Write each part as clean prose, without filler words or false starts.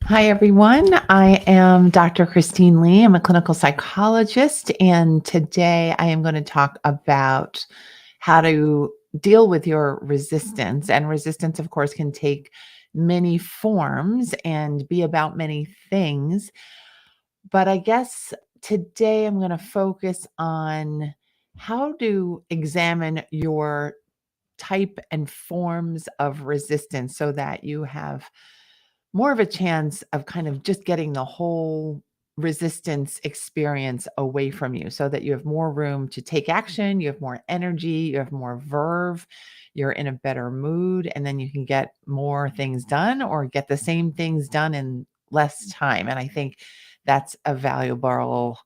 Hi, everyone. I am Dr. Christine Lee. I'm a clinical psychologist, and today I am going to talk about how to deal with your resistance. And resistance, of course, can take many forms and be about many things. But I guess today I'm going to focus on how to examine your type and forms of resistance so that you have more of a chance of kind of just getting the whole resistance experience away from you so that you have more room to take action, you have more energy, you have more verve, you're in a better mood, and then you can get more things done or get the same things done in less time. And I think that's a valuable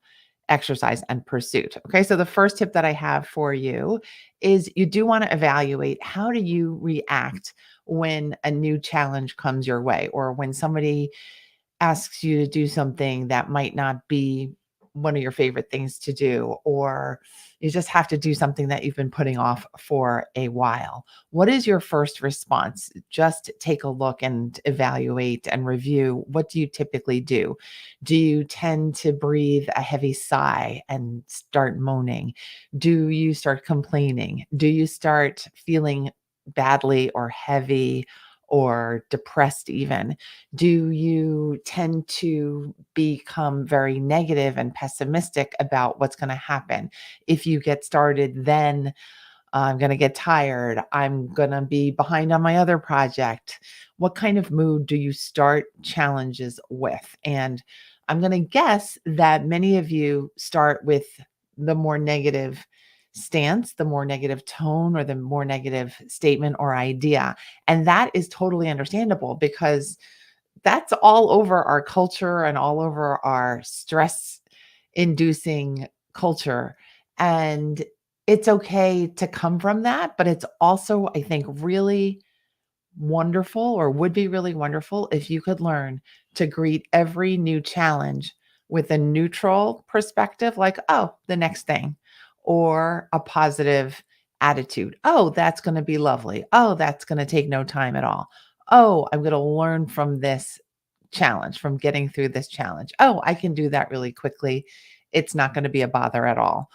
exercise and pursuit. Okay, so the first tip that I have for you is you do want to evaluate how do you react when a new challenge comes your way or when somebody asks you to do something that might not be one of your favorite things to do, or you just have to do something that you've been putting off for a while. What is your first response? Just take a look and evaluate and review. What do you typically do? Do you tend to breathe a heavy sigh and start moaning? Do you start complaining? Do you start feeling badly or heavy or depressed even? Do you tend to become very negative and pessimistic about what's going to happen? If you get started, then I'm going to get tired. I'm going to be behind on my other project. What kind of mood do you start challenges with? And I'm going to guess that many of you start with the more negative stance, the more negative tone, or the more negative statement or idea. And that is totally understandable because that's all over our culture and all over our stress inducing culture. And it's okay to come from that, but it's also, I think, really wonderful or would be really wonderful if you could learn to greet every new challenge with a neutral perspective, like, oh, the next thing, or a positive attitude. Oh, that's going to be lovely. Oh, that's going to take no time at all. Oh, I'm going to learn from this challenge, from getting through this challenge. Oh, I can do that really quickly. It's not going to be a bother at all.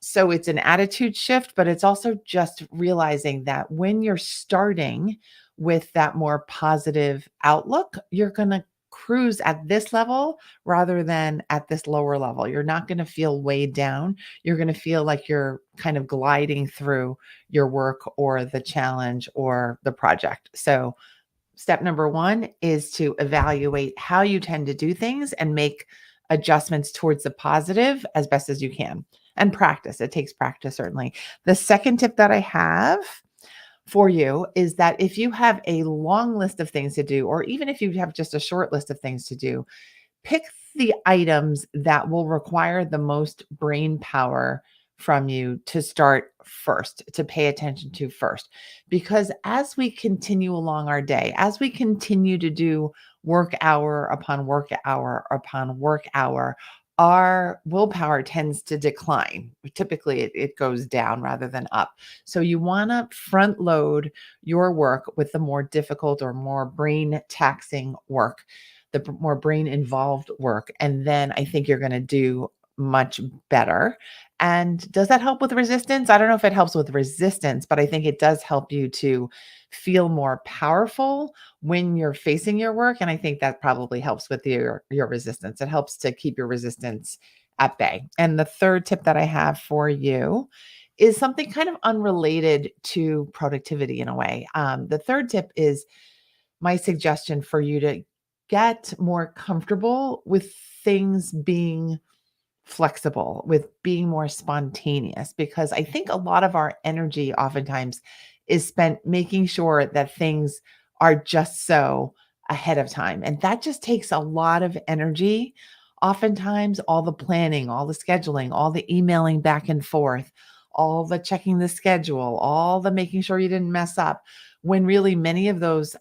So it's an attitude shift, but it's also just realizing that when you're starting with that more positive outlook, you're going to cruise at this level rather than at this lower level. You're not going to feel weighed down. You're going to feel like you're kind of gliding through your work or the challenge or the project. So, step number one is to evaluate how you tend to do things and make adjustments towards the positive as best as you can. And practice. It takes practice, certainly. The second tip that I have for you is that if you have a long list of things to do, or even if you have just a short list of things to do, pick the items that will require the most brain power from you to start first, to pay attention to first. Because as we continue along our day, as we continue to do work hour upon work hour upon work hour, our willpower tends to decline. Typically, it goes down rather than up. So, you want to front load your work with the more difficult or more brain taxing work, the more brain involved work. And then I think you're going to do much better. And does that help with resistance? I don't know if it helps with resistance, but I think it does help you to feel more powerful when you're facing your work. And I think that probably helps with your resistance. It helps to keep your resistance at bay. And the third tip that I have for you is something kind of unrelated to productivity in a way. The third tip is my suggestion for you to get more comfortable with things being flexible, with being more spontaneous, because I think a lot of our energy oftentimes is spent making sure that things are just so ahead of time. And that just takes a lot of energy. Oftentimes, all the planning, all the scheduling, all the emailing back and forth, all the checking the schedule, all the making sure you didn't mess up, when really many of those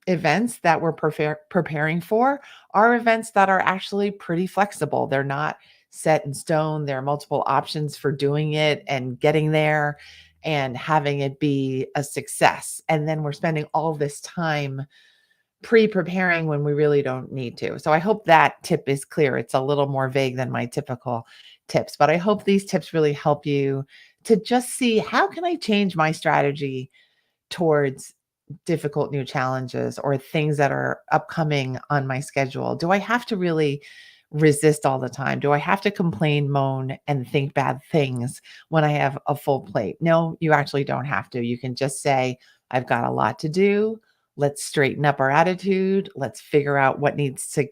events that we're preparing for are events that are actually pretty flexible. They're not set in stone. There are multiple options for doing it and getting there and having it be a success. And then we're spending all this time pre-preparing when we really don't need to. So I hope that tip is clear. It's a little more vague than my typical tips, but I hope these tips really help you to just see how can I change my strategy towards difficult new challenges or things that are upcoming on my schedule? Do I have to really resist all the time? Do I have to complain, moan, and think bad things when I have a full plate? No, you actually don't have to. You can just say, I've got a lot to do. Let's straighten up our attitude. Let's figure out what needs to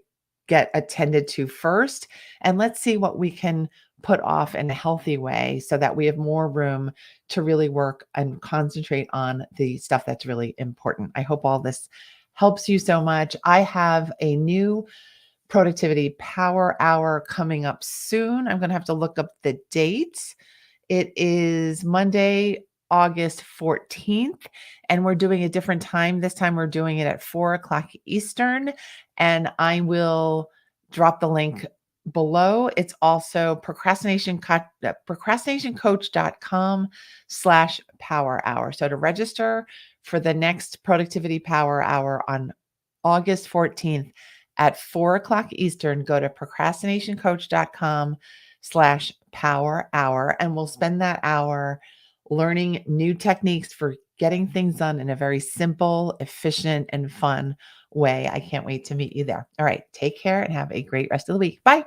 get attended to first. And let's see what we can put off in a healthy way so that we have more room to really work and concentrate on the stuff that's really important. I hope all this helps you so much. I have a new productivity power hour coming up soon. I'm going to have to look up the date. It is Monday, August 14th, and we're doing a different time. This time we're doing it at 4 o'clock Eastern, and I will drop the link below. It's also procrastinationcoach.com/power hour. So to register for the next productivity power hour on August 14th at 4 o'clock Eastern, go to procrastinationcoach.com/power hour, and we'll spend that hour learning new techniques for getting things done in a very simple, efficient, and fun way. I can't wait to meet you there. All right. Take care and have a great rest of the week. Bye.